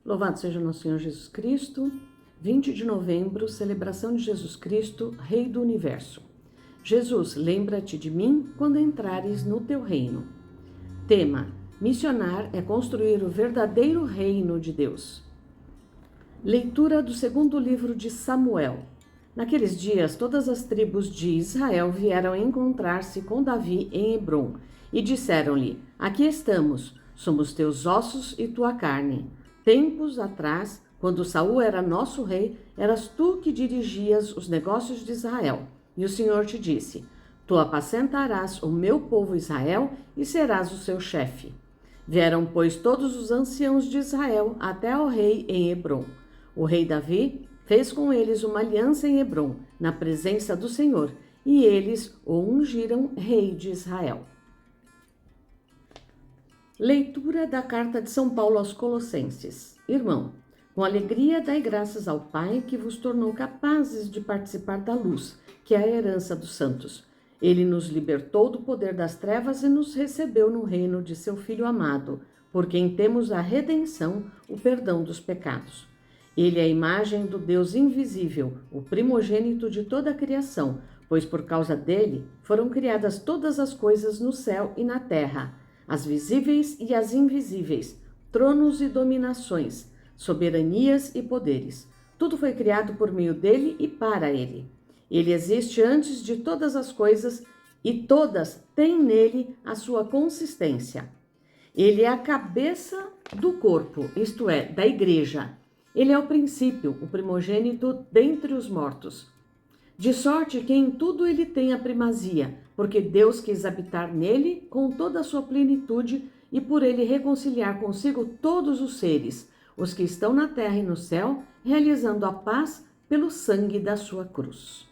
Louvado seja nosso Senhor Jesus Cristo. 20 de novembro, celebração de Jesus Cristo, Rei do Universo. Jesus, lembra-te de mim quando entrares no teu reino. Tema: missionar é construir o verdadeiro reino de Deus. Leitura do segundo livro de Samuel. Naqueles dias, todas as tribos de Israel vieram encontrar-se com Davi em Hebrom e disseram-lhe: Aqui estamos, somos teus ossos e tua carne. Tempos atrás, quando Saul era nosso rei, eras tu que dirigias os negócios de Israel. E o Senhor te disse: Tu apacentarás o meu povo Israel e serás o seu chefe. Vieram, pois, todos os anciãos de Israel até ao rei em Hebrom. O rei Davi fez com eles uma aliança em Hebrom, na presença do Senhor, e eles o ungiram rei de Israel. Leitura da carta de São Paulo aos Colossenses. Irmão, com alegria dai graças ao Pai que vos tornou capazes de participar da luz, que é a herança dos santos. Ele nos libertou do poder das trevas e nos recebeu no reino de seu Filho amado, por quem temos a redenção, o perdão dos pecados. Ele é a imagem do Deus invisível, o primogênito de toda a criação, pois por causa dele foram criadas todas as coisas no céu e na terra, as visíveis e as invisíveis, tronos e dominações, soberanias e poderes. Tudo foi criado por meio dele e para ele. Ele existe antes de todas as coisas e todas têm nele a sua consistência. Ele é a cabeça do corpo, isto é, da igreja. Ele é o princípio, o primogênito dentre os mortos. De sorte que em tudo ele tem a primazia, porque Deus quis habitar nele com toda a sua plenitude e por ele reconciliar consigo todos os seres, os que estão na terra e no céu, realizando a paz pelo sangue da sua cruz.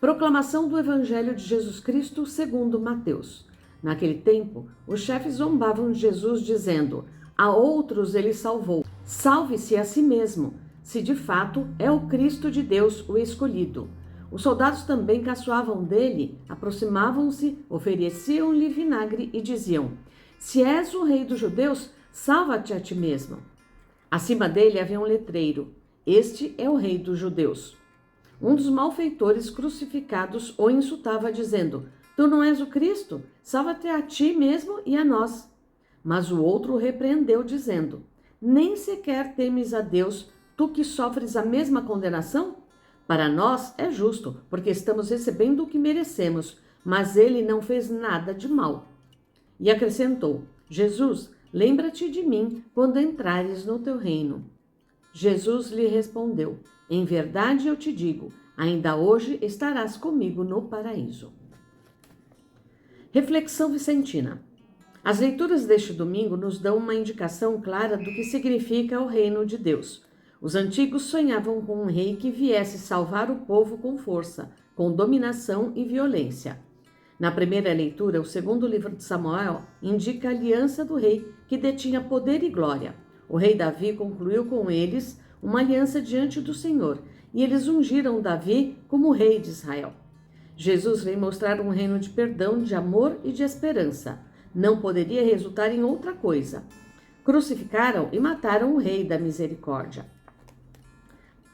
Proclamação do Evangelho de Jesus Cristo segundo Mateus. Naquele tempo, os chefes zombavam de Jesus, dizendo: A outros ele salvou. Salve-se a si mesmo, se de fato é o Cristo de Deus, o escolhido. Os soldados também caçoavam dele, aproximavam-se, ofereciam-lhe vinagre e diziam: Se és o rei dos judeus, salva-te a ti mesmo. Acima dele havia um letreiro: Este é o rei dos judeus. Um dos malfeitores crucificados o insultava, dizendo: Tu não és o Cristo? Salva-te a ti mesmo e a nós. Mas o outro o repreendeu, dizendo: Nem sequer temes a Deus, tu que sofres a mesma condenação? Para nós é justo, porque estamos recebendo o que merecemos, mas ele não fez nada de mal. E acrescentou: Jesus, lembra-te de mim quando entrares no teu reino. Jesus lhe respondeu: Em verdade eu te digo, ainda hoje estarás comigo no paraíso. Reflexão vicentina. As leituras deste domingo nos dão uma indicação clara do que significa o reino de Deus. Os antigos sonhavam com um rei que viesse salvar o povo com força, com dominação e violência. Na primeira leitura, o segundo livro de Samuel indica a aliança do rei que detinha poder e glória. O rei Davi concluiu com eles uma aliança diante do Senhor, e eles ungiram Davi como rei de Israel. Jesus vem mostrar um reino de perdão, de amor e de esperança. Não poderia resultar em outra coisa. Crucificaram e mataram o rei da misericórdia.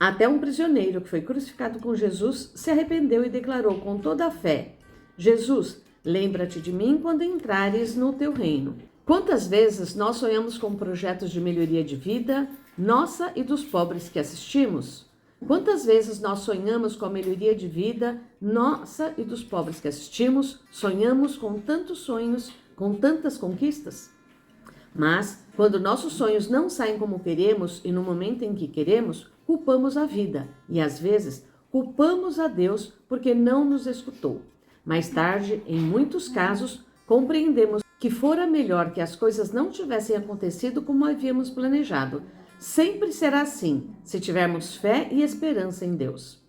Até um prisioneiro que foi crucificado com Jesus se arrependeu e declarou com toda a fé: Jesus, lembra-te de mim quando entrares no teu reino. Quantas vezes nós sonhamos com projetos de melhoria de vida, nossa e dos pobres que assistimos? Quantas vezes nós sonhamos com a melhoria de vida, nossa e dos pobres que assistimos? Sonhamos com tantos sonhos, com tantas conquistas? Mas, quando nossos sonhos não saem como queremos e no momento em que queremos, culpamos a vida e, às vezes, culpamos a Deus porque não nos escutou. Mais tarde, em muitos casos, compreendemos que fora melhor que as coisas não tivessem acontecido como havíamos planejado. Sempre será assim, se tivermos fé e esperança em Deus.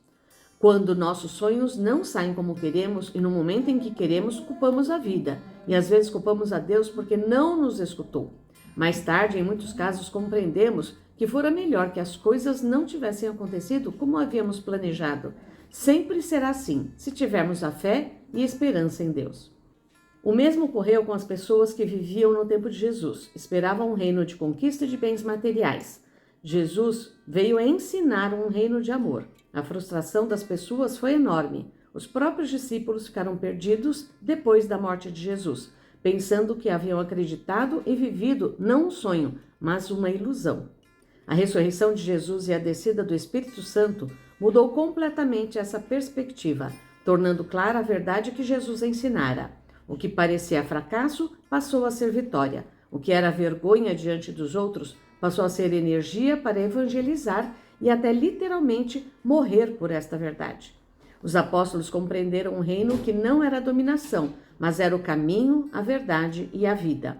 Quando nossos sonhos não saem como queremos e no momento em que queremos, culpamos a vida e às vezes culpamos a Deus porque não nos escutou. Mais tarde, em muitos casos, compreendemos que fora melhor que as coisas não tivessem acontecido como havíamos planejado. Sempre será assim, se tivermos a fé e esperança em Deus. O mesmo ocorreu com as pessoas que viviam no tempo de Jesus, esperavam um reino de conquista de bens materiais. Jesus veio ensinar um reino de amor. A frustração das pessoas foi enorme. Os próprios discípulos ficaram perdidos depois da morte de Jesus, pensando que haviam acreditado e vivido não um sonho, mas uma ilusão. A ressurreição de Jesus e a descida do Espírito Santo mudou completamente essa perspectiva, tornando clara a verdade que Jesus ensinara. O que parecia fracasso passou a ser vitória. O que era vergonha diante dos outros passou a ser energia para evangelizar e até literalmente morrer por esta verdade. Os apóstolos compreenderam um reino que não era dominação, mas era o caminho, a verdade e a vida.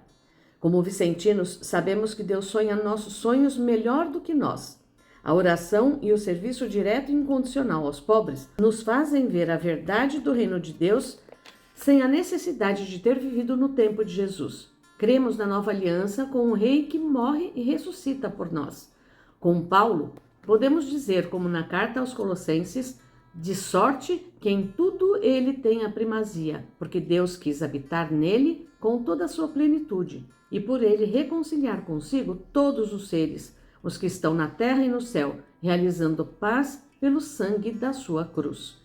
Como vicentinos, sabemos que Deus sonha nossos sonhos melhor do que nós. A oração e o serviço direto e incondicional aos pobres nos fazem ver a verdade do reino de Deus sem a necessidade de ter vivido no tempo de Jesus. Cremos na nova aliança com o Rei que morre e ressuscita por nós. Com Paulo, podemos dizer, como na carta aos Colossenses, de sorte que em tudo ele tem a primazia, porque Deus quis habitar nele com toda a sua plenitude, e por ele reconciliar consigo todos os seres, os que estão na terra e no céu, realizando paz pelo sangue da sua cruz.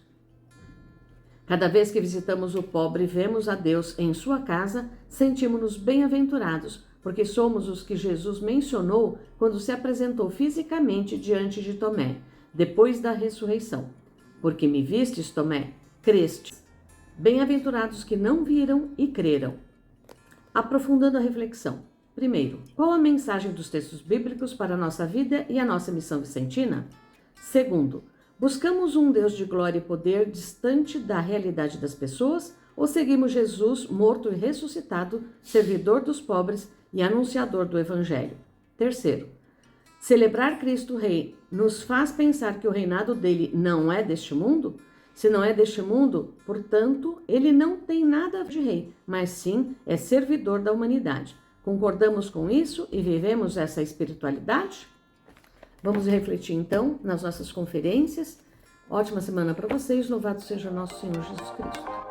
Cada vez que visitamos o pobre e vemos a Deus em sua casa, sentimos-nos bem-aventurados, porque somos os que Jesus mencionou quando se apresentou fisicamente diante de Tomé, depois da ressurreição. Porque me vistes, Tomé, crestes. Bem-aventurados que não viram e creram. Aprofundando a reflexão. Primeiro, qual a mensagem dos textos bíblicos para a nossa vida e a nossa missão vicentina? Segundo, buscamos um Deus de glória e poder distante da realidade das pessoas ou seguimos Jesus morto e ressuscitado, servidor dos pobres e anunciador do Evangelho? Terceiro, celebrar Cristo Rei nos faz pensar que o reinado dele não é deste mundo? Se não é deste mundo, portanto, ele não tem nada de rei, mas sim é servidor da humanidade. Concordamos com isso e vivemos essa espiritualidade? Vamos refletir então nas nossas conferências. Ótima semana para vocês. Louvado seja nosso Senhor Jesus Cristo.